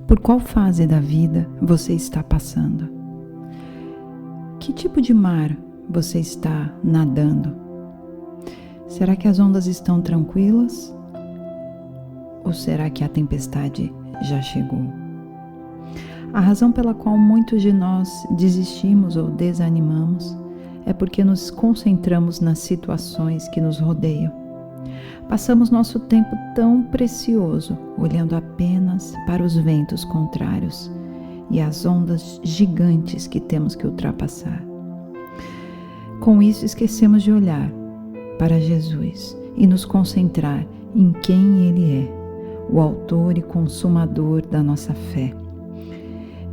Por qual fase da vida você está passando? Que tipo de mar você está nadando? Será que as ondas estão tranquilas? Ou será que a tempestade já chegou? A razão pela qual muitos de nós desistimos ou desanimamos é porque nos concentramos nas situações que nos rodeiam. Passamos nosso tempo tão precioso olhando apenas para os ventos contrários e as ondas gigantes que temos que ultrapassar. Com isso, esquecemos de olhar para Jesus e nos concentrar em quem Ele é, o autor e consumador da nossa fé.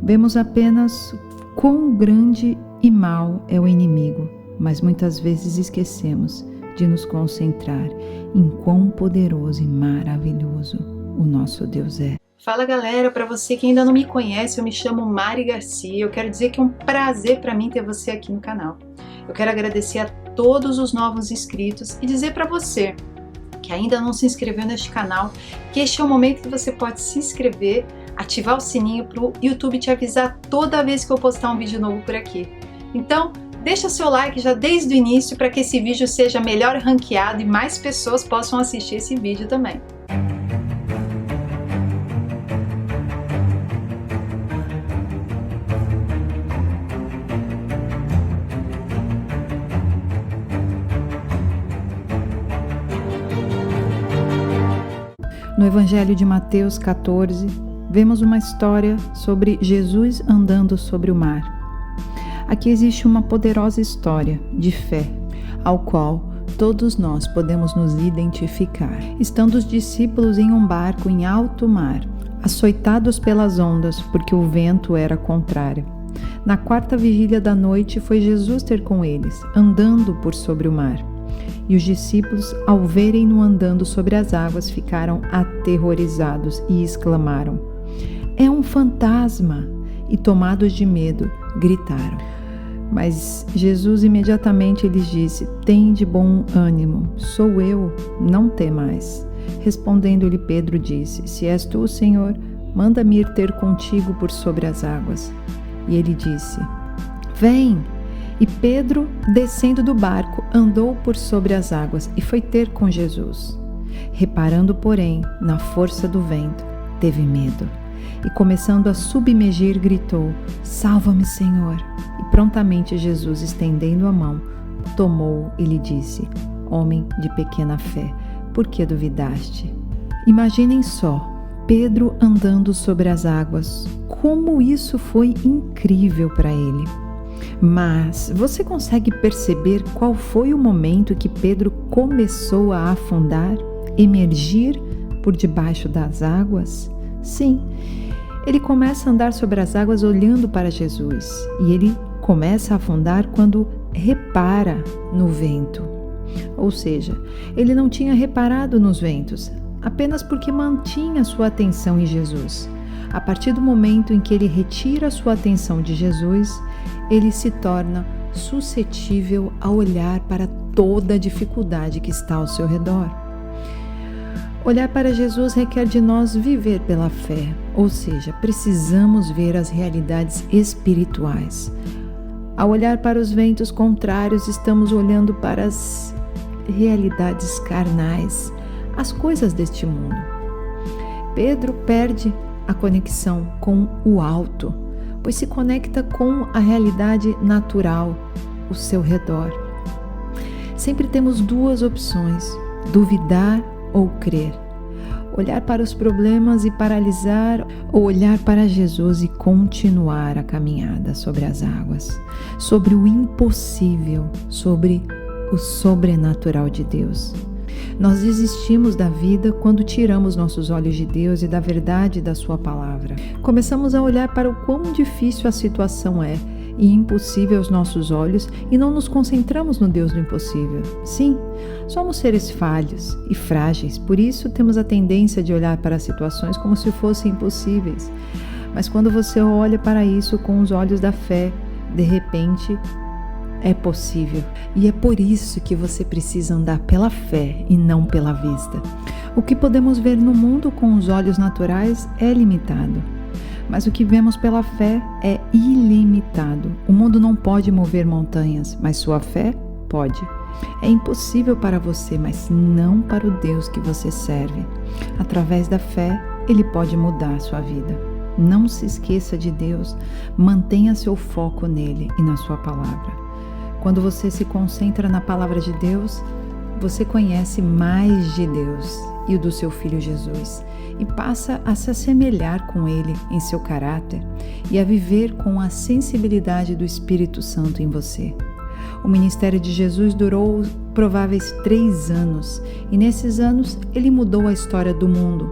Vemos apenas quão grande e mau é o inimigo, mas muitas vezes esquecemos de nos concentrar em quão poderoso e maravilhoso o nosso Deus é. Fala galera, para você que ainda não me conhece, eu me chamo Mari Garcia. Eu quero dizer que é um prazer para mim ter você aqui no canal. Eu quero agradecer a todos os novos inscritos e dizer para você que ainda não se inscreveu neste canal, que este é o momento que você pode se inscrever, ativar o sininho para o YouTube te avisar toda vez que eu postar um vídeo novo por aqui. Então, deixa seu like já desde o início para que esse vídeo seja melhor ranqueado e mais pessoas possam assistir esse vídeo também. No Evangelho de Mateus 14, vemos uma história sobre Jesus andando sobre o mar. Aqui existe uma poderosa história de fé, ao qual todos nós podemos nos identificar. Estando os discípulos em um barco em alto mar, açoitados pelas ondas, porque o vento era contrário. Na quarta vigília da noite foi Jesus ter com eles, andando por sobre o mar. E os discípulos, ao verem-no andando sobre as águas, ficaram aterrorizados e exclamaram: "É um fantasma!" E tomados de medo, gritaram. Mas Jesus imediatamente lhes disse: "Tende bom ânimo, sou eu, não temais." Respondendo-lhe Pedro disse: "Se és tu, Senhor, manda-me ir ter contigo por sobre as águas." E ele disse: "Vem." E Pedro, descendo do barco, andou por sobre as águas e foi ter com Jesus. Reparando, porém, na força do vento, teve medo. E começando a submergir, gritou: "Salva-me, Senhor!" E prontamente Jesus, estendendo a mão, tomou e lhe disse: "Homem de pequena fé, por que duvidaste?" Imaginem só, Pedro andando sobre as águas. Como isso foi incrível para ele! Mas você consegue perceber qual foi o momento que Pedro começou a afundar, emergir por debaixo das águas? Sim, ele começa a andar sobre as águas olhando para Jesus, e ele começa a afundar quando repara no vento. Ou seja, ele não tinha reparado nos ventos, apenas porque mantinha sua atenção em Jesus. A partir do momento em que ele retira sua atenção de Jesus, ele se torna suscetível a olhar para toda a dificuldade que está ao seu redor. Olhar para Jesus requer de nós viver pela fé, ou seja, precisamos ver as realidades espirituais. Ao olhar para os ventos contrários, estamos olhando para as realidades carnais, as coisas deste mundo. Pedro perde a conexão com o alto, pois se conecta com a realidade natural ao seu redor. Sempre temos duas opções: duvidar ou crer. Olhar para os problemas e paralisar, ou olhar para Jesus e continuar a caminhada sobre as águas, sobre o impossível, sobre o sobrenatural de Deus. Nós desistimos da vida quando tiramos nossos olhos de Deus e da verdade da sua palavra. Começamos a olhar para o quão difícil a situação é e impossível aos nossos olhos e não nos concentramos no Deus do impossível. Sim, somos seres falhos e frágeis, por isso temos a tendência de olhar para as situações como se fossem impossíveis. Mas quando você olha para isso com os olhos da fé, de repente é possível. E é por isso que você precisa andar pela fé e não pela vista. O que podemos ver no mundo com os olhos naturais é limitado. Mas o que vemos pela fé é ilimitado. O mundo não pode mover montanhas, mas sua fé pode. É impossível para você, mas não para o Deus que você serve. Através da fé, Ele pode mudar a sua vida. Não se esqueça de Deus, mantenha seu foco nele e na sua palavra. Quando você se concentra na palavra de Deus, você conhece mais de Deus e o do seu Filho Jesus e passa a se assemelhar com Ele em seu caráter e a viver com a sensibilidade do Espírito Santo em você. O ministério de Jesus durou prováveis 3 anos e nesses anos Ele mudou a história do mundo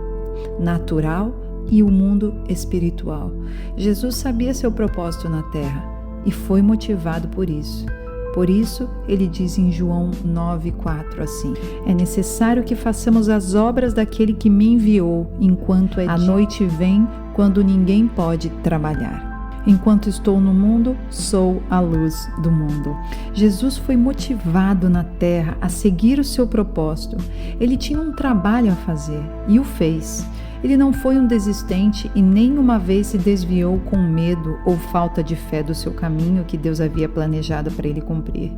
natural e o mundo espiritual. Jesus sabia seu propósito na terra e foi motivado por isso. Por isso, ele diz em João 9,4 assim: é necessário que façamos as obras daquele que me enviou, enquanto a noite vem, quando ninguém pode trabalhar. Enquanto estou no mundo, sou a luz do mundo. Jesus foi motivado na terra a seguir o seu propósito. Ele tinha um trabalho a fazer e o fez. Ele não foi um desistente e nenhuma vez se desviou com medo ou falta de fé do seu caminho que Deus havia planejado para ele cumprir.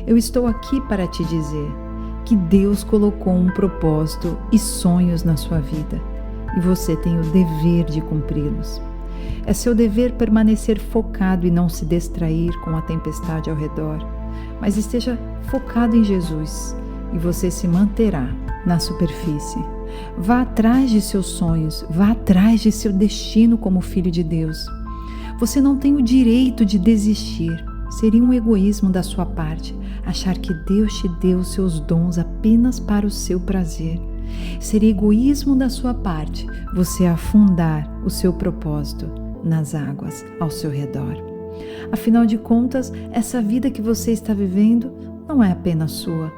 Eu estou aqui para te dizer que Deus colocou um propósito e sonhos na sua vida e você tem o dever de cumpri-los. É seu dever permanecer focado e não se distrair com a tempestade ao redor, mas esteja focado em Jesus e você se manterá na superfície. Vá atrás de seus sonhos, vá atrás de seu destino como filho de Deus. Você não tem o direito de desistir. Seria um egoísmo da sua parte achar que Deus te deu seus dons apenas para o seu prazer. Seria egoísmo da sua parte você afundar o seu propósito nas águas ao seu redor. Afinal de contas, essa vida que você está vivendo não é apenas sua.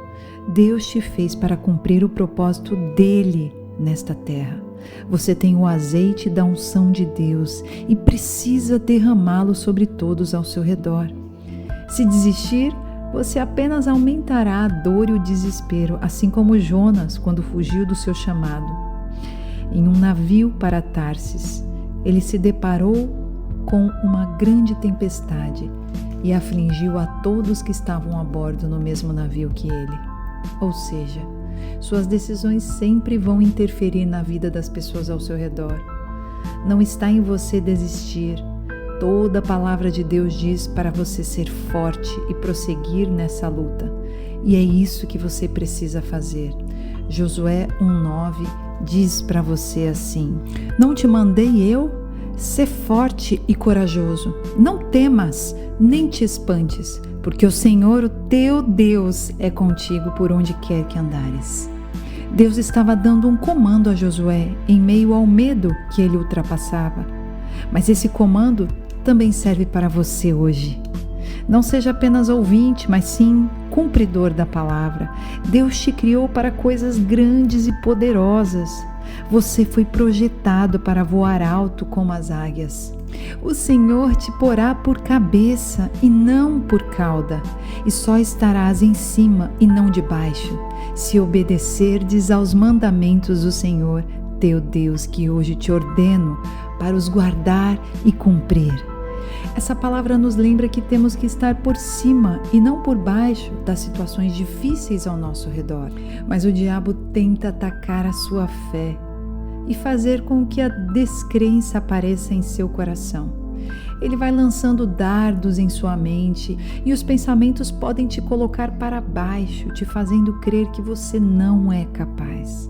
Deus te fez para cumprir o propósito dele nesta terra. Você tem o azeite da unção de Deus e precisa derramá-lo sobre todos ao seu redor. Se desistir, você apenas aumentará a dor e o desespero, assim como Jonas quando fugiu do seu chamado. Em um navio para Tarsis, ele se deparou com uma grande tempestade e afligiu a todos que estavam a bordo no mesmo navio que ele. Ou seja, suas decisões sempre vão interferir na vida das pessoas ao seu redor. Não está em você desistir. Toda a palavra de Deus diz para você ser forte e prosseguir nessa luta. E é isso que você precisa fazer. Josué 1,9 diz para você assim: não te mandei eu? Sê forte e corajoso. Não temas, nem te espantes, porque o Senhor, o teu Deus, é contigo por onde quer que andares. Deus estava dando um comando a Josué em meio ao medo que ele ultrapassava. Mas esse comando também serve para você hoje. Não seja apenas ouvinte, mas sim cumpridor da palavra. Deus te criou para coisas grandes e poderosas. Você foi projetado para voar alto como as águias. O Senhor te porá por cabeça e não por cauda, e só estarás em cima e não debaixo, se obedecerdes aos mandamentos do Senhor, teu Deus, que hoje te ordeno para os guardar e cumprir. Essa palavra nos lembra que temos que estar por cima e não por baixo das situações difíceis ao nosso redor. Mas o diabo tenta atacar a sua fé e fazer com que a descrença apareça em seu coração. Ele vai lançando dardos em sua mente e os pensamentos podem te colocar para baixo, te fazendo crer que você não é capaz,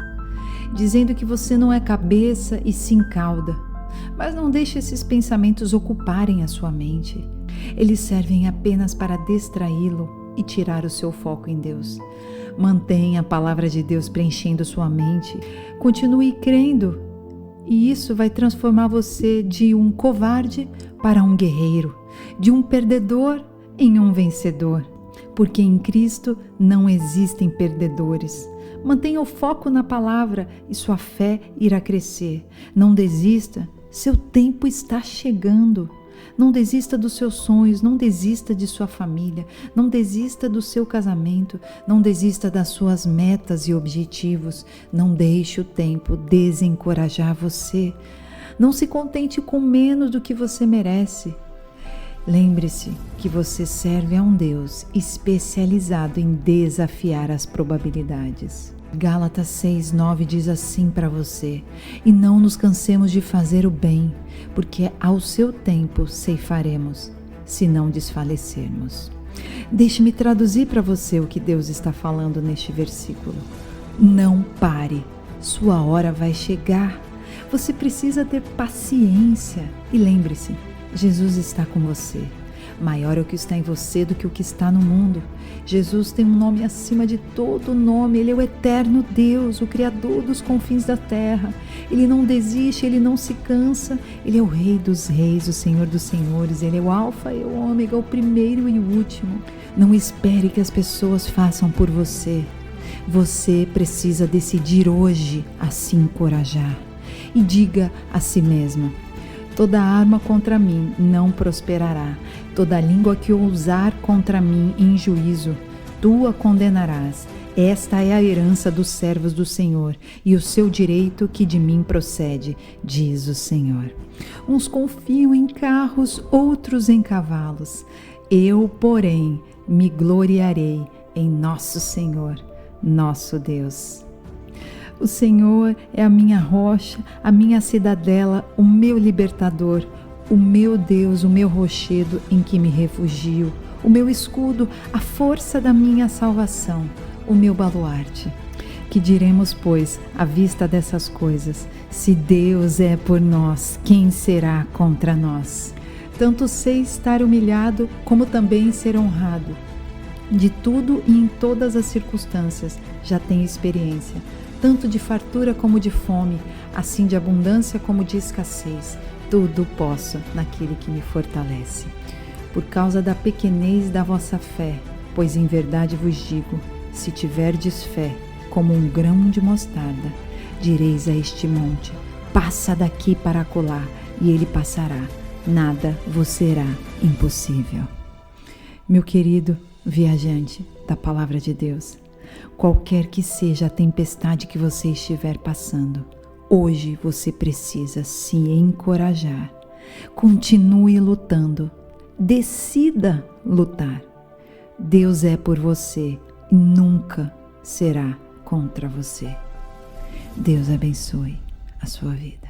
dizendo que você não é cabeça e sim cauda. Mas não deixe esses pensamentos ocuparem a sua mente. Eles servem apenas para distraí-lo e tirar o seu foco em Deus. Mantenha a palavra de Deus preenchendo sua mente. Continue crendo. E isso vai transformar você de um covarde para um guerreiro, de um perdedor em um vencedor. Porque em Cristo não existem perdedores. Mantenha o foco na palavra e sua fé irá crescer. Não desista, seu tempo está chegando. Não desista dos seus sonhos, não desista de sua família, não desista do seu casamento, não desista das suas metas e objetivos. Não deixe o tempo desencorajar você. Não se contente com menos do que você merece. Lembre-se que você serve a um Deus especializado em desafiar as probabilidades. Gálatas 6:9 diz assim para você: e não nos cansemos de fazer o bem, porque ao seu tempo ceifaremos, se não desfalecermos. Deixe-me traduzir para você o que Deus está falando neste versículo. Não pare, sua hora vai chegar. Você precisa ter paciência. E lembre-se, Jesus está com você. Maior é o que está em você do que o que está no mundo. Jesus tem um nome acima de todo nome. Ele é o eterno Deus, o Criador dos confins da terra. Ele não desiste, Ele não se cansa. Ele é o Rei dos reis, o Senhor dos senhores. Ele é o Alfa e o Ômega, o primeiro e o último. Não espere que as pessoas façam por você. Você precisa decidir hoje a se encorajar. E diga a si mesma: toda arma contra mim não prosperará. Toda língua que ousar contra mim em juízo, tu a condenarás. Esta é a herança dos servos do Senhor e o seu direito que de mim procede, diz o Senhor. Uns confiam em carros, outros em cavalos. Eu, porém, me gloriarei em nosso Senhor, nosso Deus. O Senhor é a minha rocha, a minha cidadela, o meu libertador, o meu Deus, o meu rochedo em que me refugio, o meu escudo, a força da minha salvação, o meu baluarte. Que diremos, pois, à vista dessas coisas? Se Deus é por nós, quem será contra nós? Tanto sei estar humilhado, como também ser honrado. De tudo e em todas as circunstâncias já tenho experiência, tanto de fartura como de fome, assim de abundância como de escassez. Tudo posso naquele que me fortalece. Por causa da pequenez da vossa fé, pois em verdade vos digo, se tiverdes fé como um grão de mostarda, direis a este monte: passa daqui para acolá, e ele passará. Nada vos será impossível. Meu querido viajante da Palavra de Deus, qualquer que seja a tempestade que você estiver passando, hoje você precisa se encorajar. Continue lutando. Decida lutar. Deus é por você e nunca será contra você. Deus abençoe a sua vida.